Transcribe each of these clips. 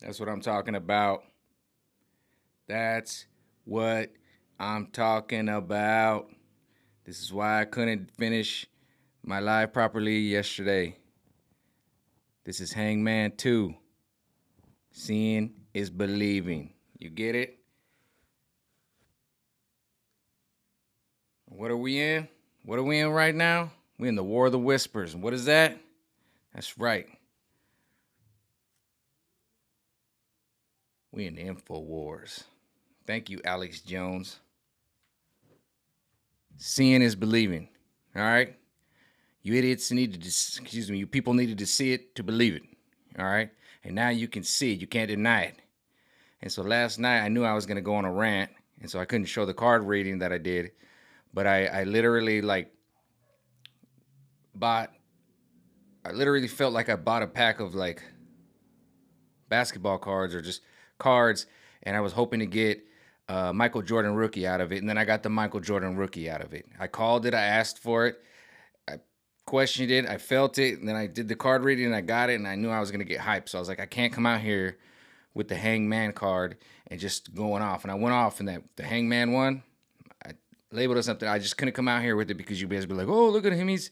That's what I'm talking about. That's what I'm talking about. This is why I couldn't finish my live properly yesterday. This is Hangman 2. Seeing is believing. You get it? What are we in? What are we in right now? We're in the War of the Whispers. And what is that? That's right. We in the Info Wars. Thank you, Alex Jones. Seeing is believing. All right? You idiots needed to, excuse me, you people needed to see it to believe it. All right? And now you can see it. You can't deny it. And so last night I knew I was going to go on a rant. And so I couldn't show the card reading that I did. But I literally bought, I literally felt like I bought a pack of basketball cards or just cards. And I was hoping to get Michael Jordan rookie out of it. And then I got the Michael Jordan rookie out of it. I called it. I asked for it. Questioned it, I felt it, and then I did the card reading and I got it, and I knew I was gonna get hyped. So I was like, I can't come out here with the Hangman card and just going off. And I went off, and the Hangman one, I labeled it something. I just couldn't come out here with it because you guys be like, oh, look at him, he's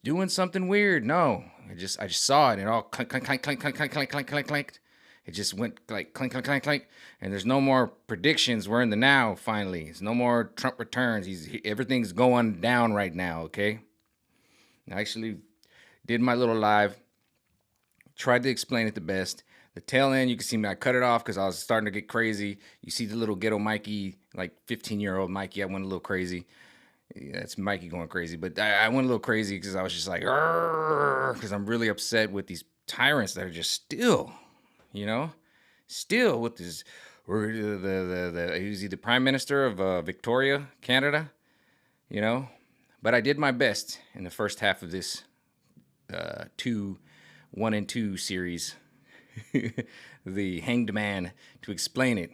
doing something weird. No, I just saw it, and it all clank clank clank clank clank clank clank clank clank clank. It just went like clank clank clank clank, and there's no more predictions. We're in the now finally. It's no more Trump returns. Everything's going down right now. Okay. I actually did my little live, tried to explain it the best. The tail end, you can see me, I cut it off because I was starting to get crazy. You see the little ghetto Mikey, like 15-year-old Mikey, I went a little crazy. Yeah, that's Mikey going crazy, but I went a little crazy because I was just like, because I'm really upset with these tyrants that are just still, still with this. He's the prime minister of Victoria, Canada, you know. But I did my best in the first half of this 1 and 2 series, the Hanged Man, to explain it.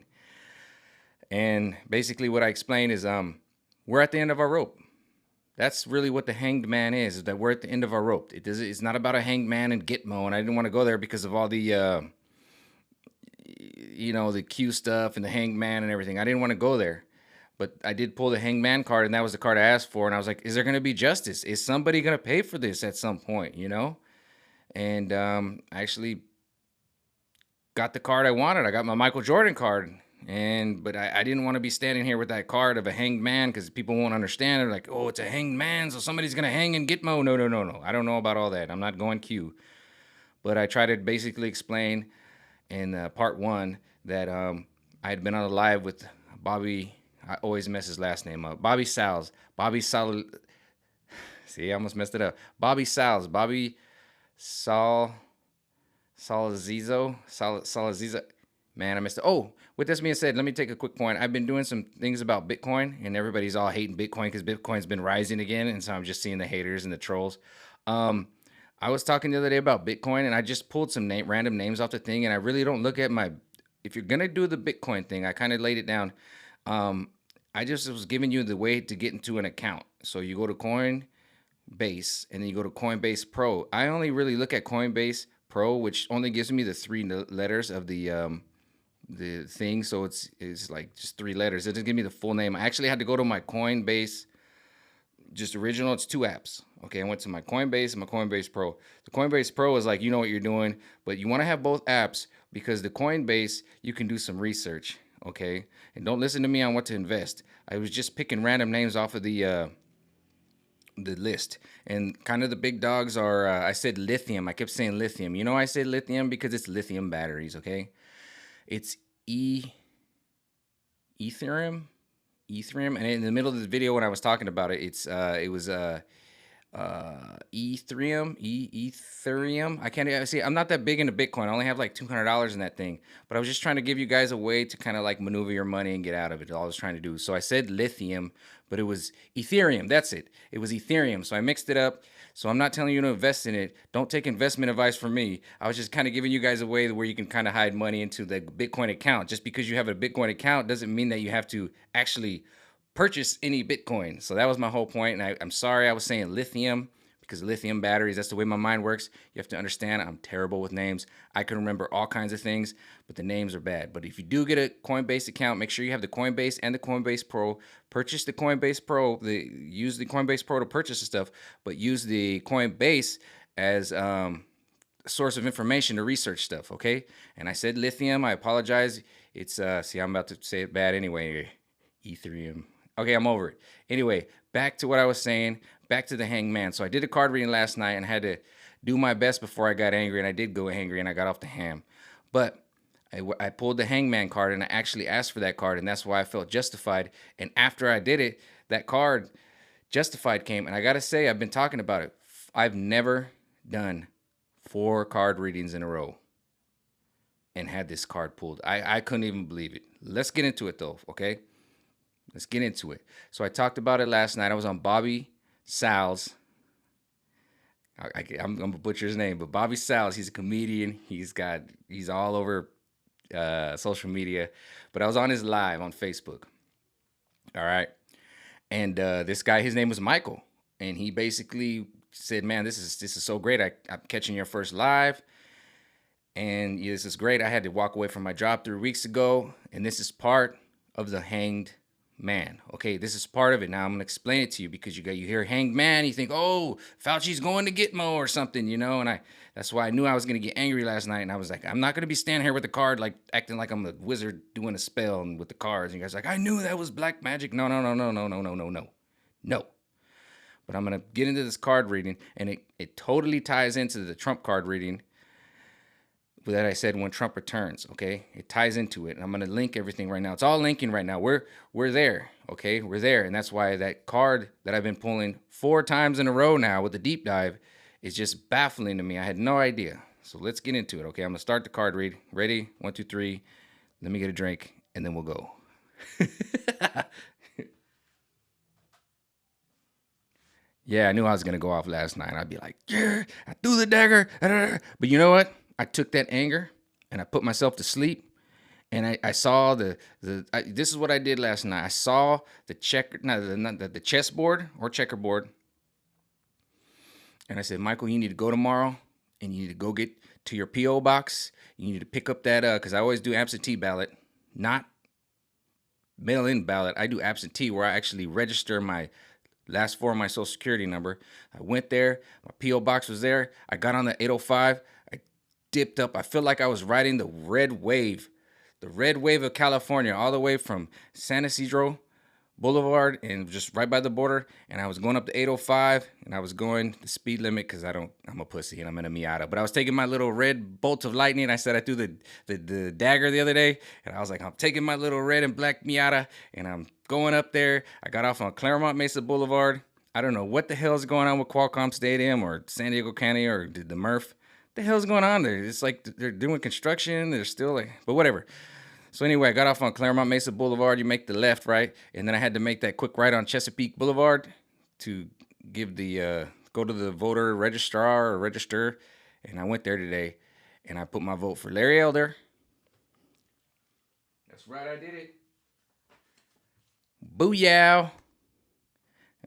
And basically, what I explained is we're at the end of our rope. That's really what the Hanged Man is that we're at the end of our rope. It's not about a Hanged Man and Gitmo, and I didn't want to go there because of all the, the Q stuff and the Hanged Man and everything. I didn't want to go there. But I did pull the Hangman card, and that was the card I asked for. And I was like, is there going to be justice? Is somebody going to pay for this at some point, And I actually got the card I wanted. I got my Michael Jordan card. But I didn't want to be standing here with that card of a hanged man because people won't understand. They're like, oh, it's a hanged man, so somebody's going to hang in Gitmo. No, no, no, no. I don't know about all that. I'm not going Q. But I tried to basically explain in part 1 that I had been on a live with Bobby. I always mess his last name up. Bobby Salz. Bobby Sal. See, I almost messed it up. Bobby Salz. Bobby Salazizo. Man, I missed it. Oh, with this being said, let me take a quick point. I've been doing some things about Bitcoin, and everybody's all hating Bitcoin because Bitcoin's been rising again, and so I'm just seeing the haters and the trolls. I was talking the other day about Bitcoin, and I just pulled some random names off the thing, and I really don't look at my. If you're gonna do the Bitcoin thing, I kind of laid it down. I just was giving you the way to get into an account. So you go to Coinbase and then you go to Coinbase Pro. I only really look at Coinbase Pro, which only gives me the 3 letters of the thing. So it's like just 3 letters. It doesn't give me the full name. I actually had to go to my Coinbase just original. It's 2 apps. Okay, I went to my Coinbase and my Coinbase Pro. The Coinbase Pro is like, you know what you're doing, but you want to have both apps because the Coinbase, you can do some research. Okay, and don't listen to me on what to invest. I was just picking random names off of the list, and kind of the big dogs are. I said lithium. I kept saying lithium. I said lithium because it's lithium batteries. Okay, it's Ethereum, Ethereum, and in the middle of the video when I was talking about it, it was Ethereum. I can't see. I'm not that big into Bitcoin. I only have like $200 in that thing. But I was just trying to give you guys a way to kind of like maneuver your money and get out of it. All I was trying to do. So I said lithium, but it was Ethereum. That's it. It was Ethereum. So I mixed it up. So I'm not telling you to invest in it. Don't take investment advice from me. I was just kind of giving you guys a way where you can kind of hide money into the Bitcoin account. Just because you have a Bitcoin account doesn't mean that you have to actually purchase any Bitcoin. So that was my whole point. And I'm sorry I was saying lithium because lithium batteries, that's the way my mind works. You have to understand I'm terrible with names. I can remember all kinds of things, but the names are bad. But if you do get a Coinbase account, make sure you have the Coinbase and the Coinbase Pro. Purchase the Coinbase Pro. Use the Coinbase Pro to purchase the stuff, but use the Coinbase as a source of information to research stuff, okay? And I said lithium. I apologize. It's see, I'm about to say it bad anyway. Ethereum. Okay, I'm over it. Anyway, back to what I was saying. Back to the Hangman. So I did a card reading last night and had to do my best before I got angry, and I did go angry and I got off the ham. But I pulled the Hangman card and I actually asked for that card, and that's why I felt justified. And after I did it, that card, Justified, came. And I got to say, I've been talking about it. I've never done 4 card readings in a row and had this card pulled. I couldn't even believe it. Let's get into it though, okay? Let's get into it. So I talked about it last night. I was on Bobby Sal's. I'm gonna butcher his name, but Bobby Sal's. He's a comedian. He's all over social media. But I was on his live on Facebook. All right, and this guy, his name was Michael, and he basically said, "Man, this is so great. I'm catching your first live, and this is great. I had to walk away from my job 3 weeks ago, and this is part of the Hanged Man. Okay, this is part of it. Now I'm gonna explain it to you because you hear Hanged Man, you think, oh, Fauci's going to Gitmo or something, and that's why I knew I was gonna get angry last night, and I was like, I'm not gonna be standing here with the card like acting like I'm a wizard doing a spell and with the cards. And you guys are like, I knew that was black magic. No. But I'm gonna get into this card reading, and it totally ties into the Trump card reading that I said when Trump returns, okay? It ties into it, and I'm gonna link everything right now. It's all linking right now. We're there, okay? We're there, and that's why that card that I've been pulling 4 times in a row now with the deep dive is just baffling to me. I had no idea. So let's get into it, okay? I'm gonna start the card read. Ready? 1, 2, 3. Let me get a drink, and then we'll go. Yeah, I knew I was gonna go off last night. I'd be like, yeah, I threw the dagger. But you know what? I took that anger and I put myself to sleep, and I saw this is what I did last night. I saw the chessboard or checkerboard, and I said, Michael, you need to go tomorrow and you need to go get to your P.O. box. You need to pick up that because I always do absentee ballot, not mail-in ballot. I do absentee where I actually register my last 4 of my social security number. I went there, my P.O. box was there. I got on the 805. Dipped up. I feel like I was riding the red wave of California, all the way from San Isidro Boulevard and just right by the border. And I was going up the 805, and I was going the speed limit because I'm a pussy and I'm in a Miata. But I was taking my little red bolt of lightning. I said I threw the dagger the other day, and I was like, I'm taking my little red and black Miata, and I'm going up there. I got off on Claremont Mesa Boulevard. I don't know what the hell is going on with Qualcomm Stadium or San Diego County or the Murph. The hell's going on there? It's like they're doing construction. They're still like, but whatever. So anyway, I got off on Claremont Mesa Boulevard. You make the left, right? And then I had to make that quick right on Chesapeake Boulevard to give go to the voter registrar or register. And I went there today, and I put my vote for Larry Elder. That's right, I did it. Booyah.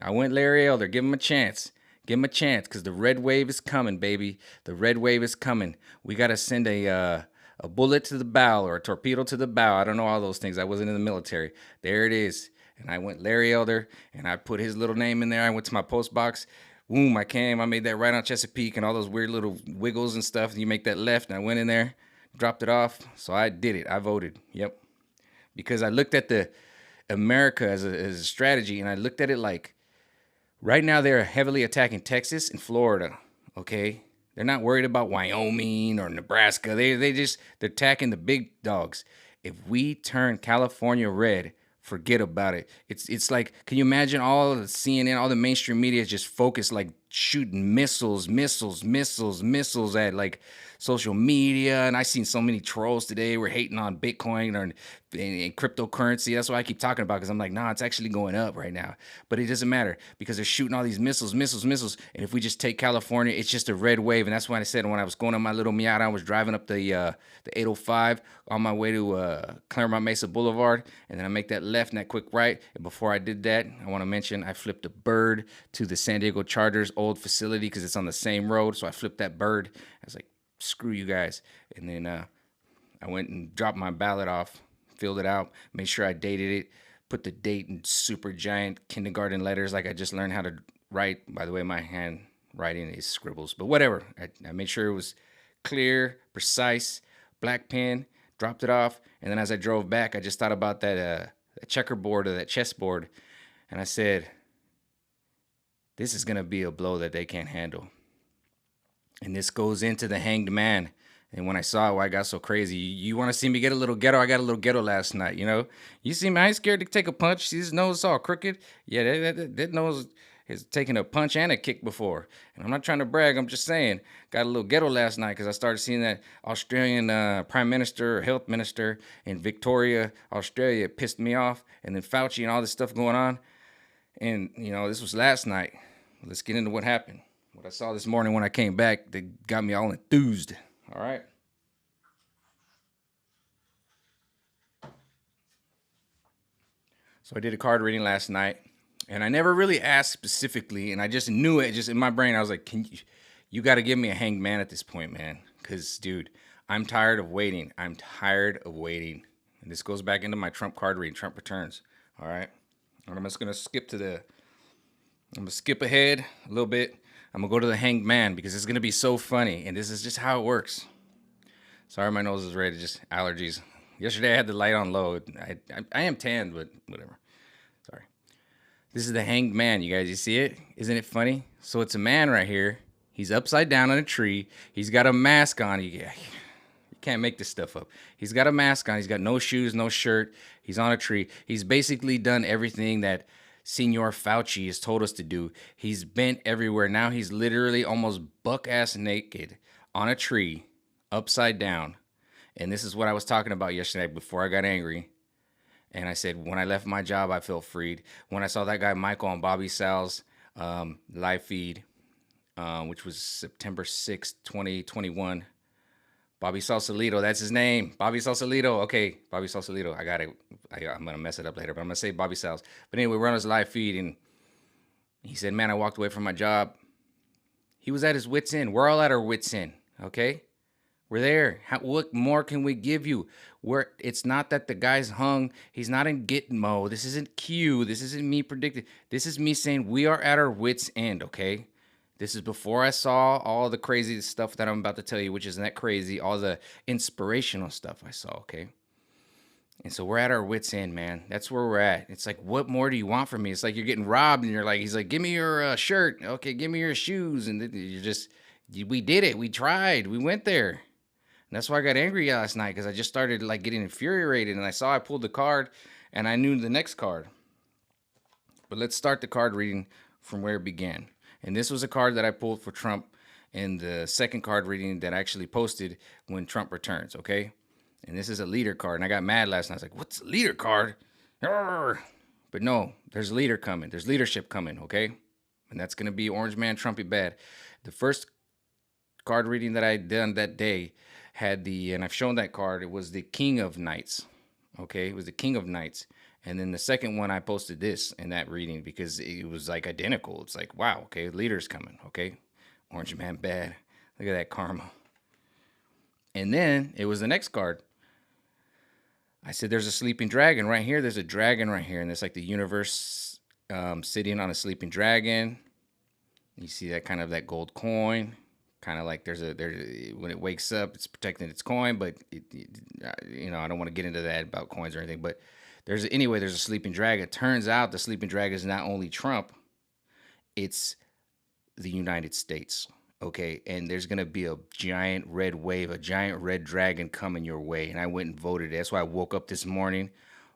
I went Larry Elder. Give him a chance. Give him a chance, because the red wave is coming, baby. The red wave is coming. We got to send a bullet to the bow or a torpedo to the bow. I don't know all those things. I wasn't in the military. There it is. And I went Larry Elder, and I put his little name in there. I went to my post box. Boom, I made that right on Chesapeake and all those weird little wiggles and stuff. You make that left, and I went in there, dropped it off. So I did it. I voted. Yep. Because I looked at the America as a strategy, and I looked at it like, right now, they're heavily attacking Texas and Florida, okay? They're not worried about Wyoming or Nebraska. They're attacking the big dogs. If we turn California red, forget about it. It's like, can you imagine all the CNN, all the mainstream media is just focused, like shooting missiles at like social media. And I seen so many trolls today were hating on Bitcoin or and cryptocurrency. That's why I keep talking about, because I'm like, nah, it's actually going up right now. But it doesn't matter, because they're shooting all these missiles. And if we just take California, it's just a red wave. And that's why I said when I was going on my little Miata, I was driving up the 805 on my way to Claremont Mesa Boulevard. And then I make that left and that quick right. And before I did that, I want to mention I flipped a bird to the San Diego Chargers old facility because it's on the same road. So I flipped that bird. I was like, screw you guys. And then I went and dropped my ballot off, filled it out, made sure I dated it, put the date in super giant kindergarten letters like I just learned how to write. By the way, my handwriting is scribbles, but whatever. I made sure it was clear, precise, black pen, dropped it off. And then as I drove back, I just thought about that checkerboard or that chessboard. And I said, this is going to be a blow that they can't handle. And this goes into the Hanged Man. And when I saw it, why I got so crazy, you want to see me get a little ghetto? I got a little ghetto last night, you know? You see me, I ain't scared to take a punch. See his nose all crooked? Yeah, that nose has taken a punch and a kick before. And I'm not trying to brag, I'm just saying. Got a little ghetto last night because I started seeing that Australian Prime Minister or Health Minister in Victoria, Australia. It pissed me off. And then Fauci and all this stuff going on. And, you know, this was last night. Let's get into what happened. What I saw this morning when I came back, they got me all enthused. All right. So I did a card reading last night, and I never really asked specifically, and I just knew it just in my brain. I was like, you got to give me a Hanged Man at this point, man. Because, dude, I'm tired of waiting. I'm tired of waiting. And this goes back into my Trump card reading, Trump returns. All right. And I'm just going to skip ahead a little bit. I'm going to go to the Hanged Man because it's going to be so funny. And this is just how it works. Sorry, my nose is red. Just allergies. Yesterday I had the light on low. I am tanned, but whatever. Sorry. This is the Hanged Man. You guys, you see it? Isn't it funny? So it's a man right here. He's upside down on a tree. He's got a mask on. You can't make this stuff up. He's got a mask on. He's got no shoes, no shirt. He's on a tree. He's basically done everything that Senor Fauci has told us to do. He's bent everywhere. Now he's literally almost buck-ass naked on a tree, upside down. And this is what I was talking about yesterday before I got angry. And I said, when I left my job, I felt freed. When I saw that guy Michael on Bobby Sal's live feed, which was September 6th, 2021. Bobby Sausalito, that's his name. Bobby Sausalito. Okay, Bobby Sausalito. I got it. I'm going to mess it up later, but I'm going to say Bobby Sal's. But anyway, we're on his live feed, and he said, man, I walked away from my job. He was at his wit's end. We're all at our wit's end, okay? We're there. What more can we give you? It's not that the guy's hung. He's not in Gitmo. This isn't Q. This isn't me predicting. This is me saying we are at our wit's end, okay? This is before I saw all the crazy stuff that I'm about to tell you, which isn't that crazy. All the inspirational stuff I saw, okay? And so we're at our wit's end, man. That's where we're at. It's like, what more do you want from me? It's like you're getting robbed, and he's like, give me your shirt. Okay, give me your shoes. And we did it. We tried. We went there. And that's why I got angry last night, because I just started like getting infuriated, and I pulled the card, and I knew the next card. But let's start the card reading from where it began. And this was a card that I pulled for Trump in the second card reading that I actually posted when Trump returns, okay? And this is a leader card. And I got mad last night. I was like, what's a leader card? Arrgh. But no, there's a leader coming. There's leadership coming, okay? And that's going to be Orange Man Trumpy Bad. The first card reading that I done that day had and I've shown that card, it was the King of Knights, okay? It was the King of Knights. And then the second one, I posted this in that reading because it was like identical. It's like, wow, okay, leader's coming, okay? Orange Man Bad. Look at that karma. And then it was the next card. I said, there's a sleeping dragon right here. There's a dragon right here. And it's like the universe sitting on a sleeping dragon. You see that kind of that gold coin. Kind of like when it wakes up, it's protecting its coin. But, I don't want to get into that about coins or anything. But there's a sleeping dragon. It turns out the sleeping dragon is not only Trump. It's the United States. Okay, and there's going to be a giant red wave, a giant red dragon coming your way. And I went and voted. That's why I woke up this morning.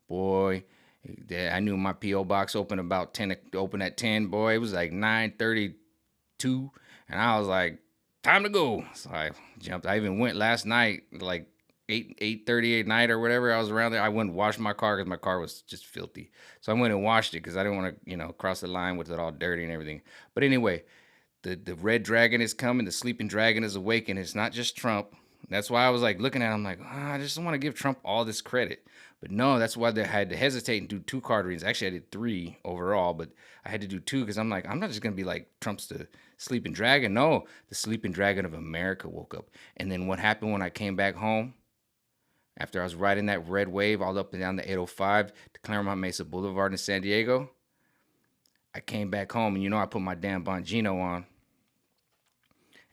Boy, I knew my P.O. box opened at 10. Boy, it was like 9:32. And I was like, time to go. So I jumped. I even went last night, like 8:30 at night or whatever. I was around there. I went and washed my car because my car was just filthy. So I went and washed it because I didn't want to, cross the line with it all dirty and everything. But anyway, the red dragon is coming. The sleeping dragon is awake, and it's not just Trump. That's why I was like looking at him like, I just don't want to give Trump all this credit. But no, that's why I had to hesitate and do 2 card readings. Actually, I did 3 overall, but I had to do 2 because I'm like, I'm not just gonna be like Trump's the sleeping dragon. No, the sleeping dragon of America woke up. And then what happened when I came back home after I was riding that red wave all up and down the 805 to Claremont Mesa Boulevard in San Diego? I came back home and I put my damn Bongino on.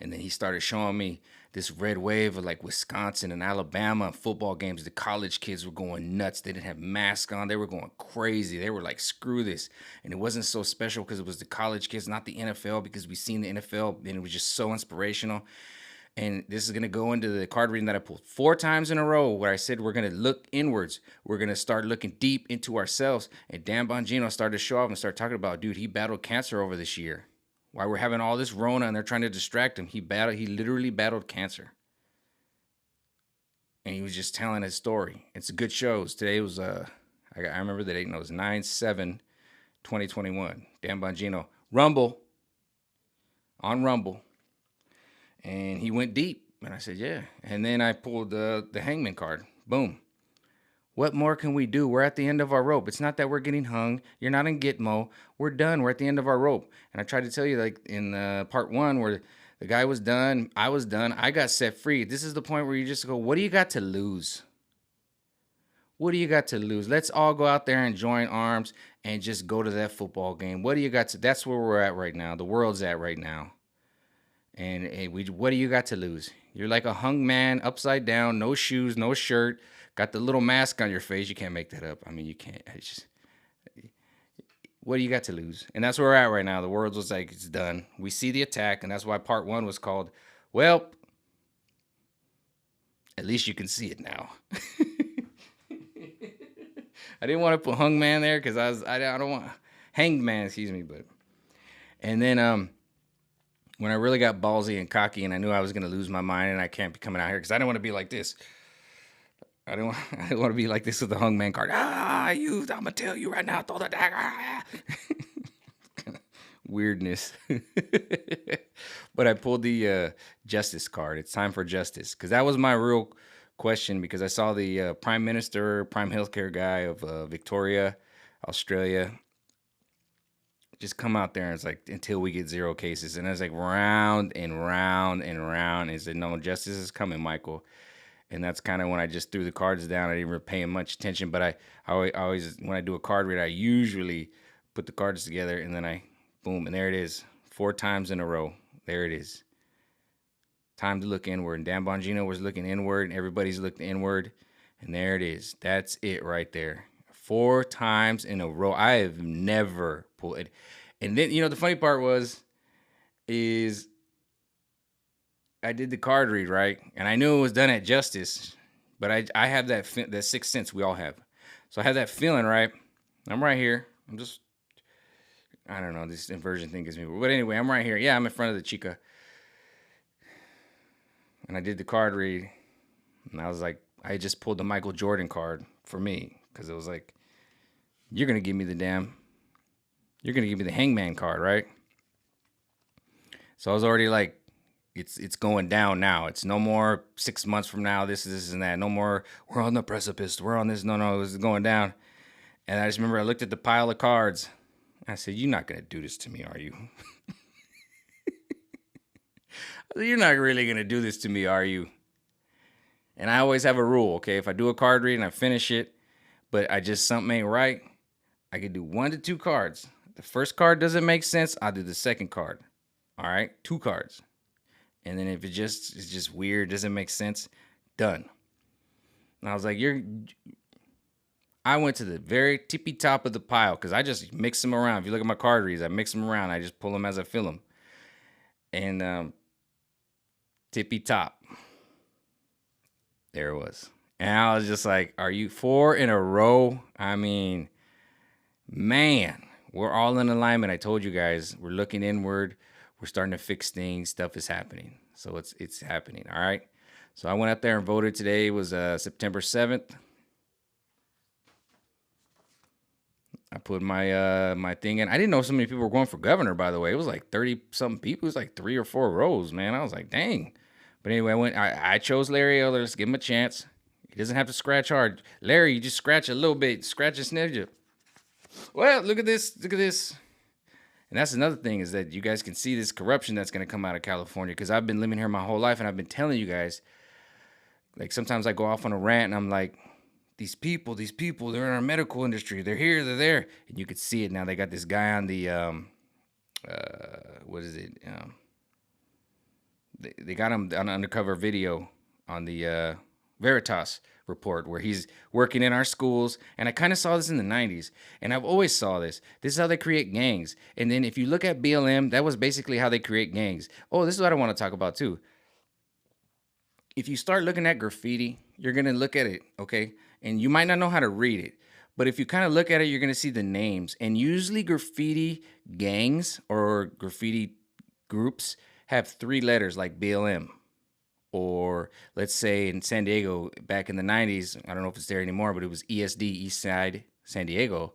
And then he started showing me this red wave of like Wisconsin and Alabama football games. The college kids were going nuts. They didn't have masks on. They were going crazy. They were like, screw this. And it wasn't so special because it was the college kids, not the NFL, because we seen the NFL and it was just so inspirational. And this is going to go into the card reading that I pulled 4 times in a row where I said we're going to look inwards. We're going to start looking deep into ourselves. And Dan Bongino started to show off and start talking about, dude, he battled cancer over this year. Why we're having all this Rona and they're trying to distract him. He literally battled cancer. And he was just telling his story. It's a good shows. Today was, I remember the date, and it was 9/7/2021. Dan Bongino. Rumble. On Rumble. And he went deep. And I said, yeah. And then I pulled the Hangman card. Boom. What more can we do? We're at the end of our rope. It's not that we're getting hung. You're not in Gitmo. We're done. We're at the end of our rope. And I tried to tell you, like in part 1, where the guy was done, I was done, I got set free. This is the point where you just go, what do you got to lose? What do you got to lose? Let's all go out there and join arms and just go to that football game. What do you got to? That's where we're at right now. The world's at right now. And what do you got to lose? You're like a hung man, upside down, no shoes, no shirt. Got the little mask on your face. You can't make that up. I mean, you can't. What do you got to lose? And that's where we're at right now. The world was like, it's done. We see the attack, and that's why part 1 was called, well, at least you can see it now. I didn't want to put hung man there because I don't want hanged man, excuse me. But and then when I really got ballsy and cocky, and I knew I was gonna lose my mind, and I can't be coming out here because I didn't want to be like this. I don't want to be like this with the hung man card. I'm gonna tell you right now, throw the dagger. Weirdness. But I pulled the justice card. It's time for justice, because that was my real question, because I saw the prime healthcare guy of Victoria, Australia, just come out there and it's like, until we get 0 cases. And it's like round and round and round. And he said, no, justice is coming, Michael. And that's kind of when I just threw the cards down. I didn't really pay much attention, but I always, when I do a card read, I usually put the cards together and then boom, and there it is. 4 times in a row. There it is. Time to look inward. And Dan Bongino was looking inward, and everybody's looking inward. And there it is. That's it right there. 4 times in a row. I have never pulled it. And then, the funny part is I did the card read, right? And I knew it was done at justice, but I have that 6th sense we all have. So I have that feeling, right? I'm right here. I don't know, this inversion thing gives me, but anyway, I'm right here. Yeah, I'm in front of the chica. And I did the card read, and I was like, I just pulled the Michael Jordan card for me, because it was like, you're going to give me the hangman card, right? So I was already like, it's going down now. It's no more 6 months from now, this and that. No more, we're on the precipice. We're on this. No, this is going down. And I just remember I looked at the pile of cards. I said, you're not going to do this to me, are you? You're not really going to do this to me, are you? And I always have a rule, okay? If I do a card read and I finish it, but something ain't right, I can do 1 to 2 cards. The first card doesn't make sense, I'll do the second card. All right? 2 cards. And then if it's just weird, doesn't make sense, done. And I was like, I went to the very tippy top of the pile, because I just mix them around. If you look at my card reads, I mix them around. I just pull them as I feel them. And tippy top. There it was. And I was just like, are you 4 in a row? I mean, man, we're all in alignment. I told you guys, we're looking inward. We're starting to fix things. Stuff is happening. So it's happening. All right. So I went out there and voted today. It was September 7th. I put my thing in. I didn't know so many people were going for governor, by the way. It was like 30-something people. It was like 3 or 4 rows, man. I was like, dang. But anyway, I chose Larry Elder. Let's give him a chance. He doesn't have to scratch hard. Larry, you just scratch a little bit. Scratch and sniff you. Well, look at this. Look at this. And that's another thing is that you guys can see this corruption that's going to come out of California, because I've been living here my whole life and I've been telling you guys, like sometimes I go off on a rant and I'm like, these people, they're in our medical industry. They're here, they're there. And you could see it now. They got this guy on the, what is it? They got him on undercover video on the Veritas report where he's working in our schools. And I kind of saw this in the 90s, and I've always saw this. This is how they create gangs. And then if you look at BLM, that was basically how they create gangs. Oh, this is what I want to talk about too. If you start looking at graffiti, you're going to look at it, okay? And you might not know how to read it. But if you kind of look at it, you're going to see the names. And usually graffiti gangs or graffiti groups have 3 letters like BLM. Or let's say in San Diego back in the 90s, I don't know if it's there anymore, but it was ESD, East Side San Diego.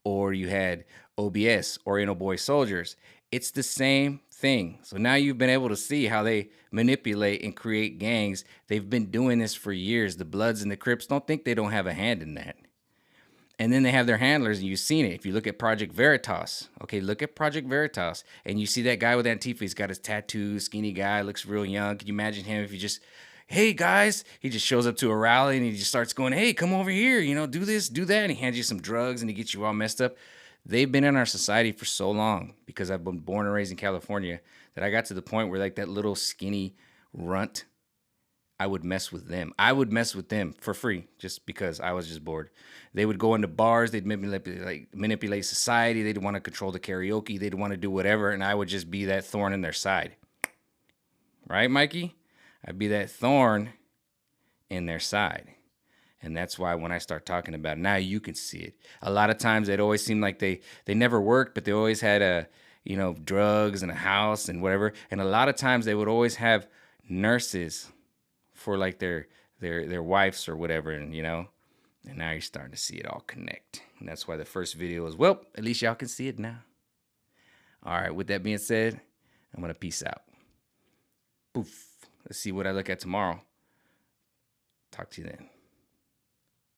Or you had OBS, Oriental Boy Soldiers. It's the same thing. So now you've been able to see how they manipulate and create gangs. They've been doing this for years. The Bloods and the Crips don't think they don't have a hand in that. And then they have their handlers, and you've seen it. If you look at Project Veritas, okay, look at Project Veritas, and you see that guy with Antifa. He's got his tattoos, skinny guy, looks real young. Can you imagine him if you just, hey guys, he just shows up to a rally and he just starts going, hey, come over here, do this, do that, and he hands you some drugs and he gets you all messed up. They've been in our society for so long, because I've been born and raised in California, that I got to the point where like that little skinny runt, I would mess with them. I would mess with them for free just because I was just bored. They would go into bars. They'd manipulate society. They'd want to control the karaoke. They'd want to do whatever, and I would just be that thorn in their side. Right, Mikey? I'd be that thorn in their side. And that's why when I start talking about it, now you can see it. A lot of times it always seemed like they never worked, but they always had drugs and a house and whatever. And a lot of times they would always have nurses for like their wives or whatever, and now you're starting to see it all connect. And that's why the first video is, well, at least y'all can see it now. All right, with that being said, I'm gonna peace out. Poof. Let's see what I look at tomorrow. Talk to you then.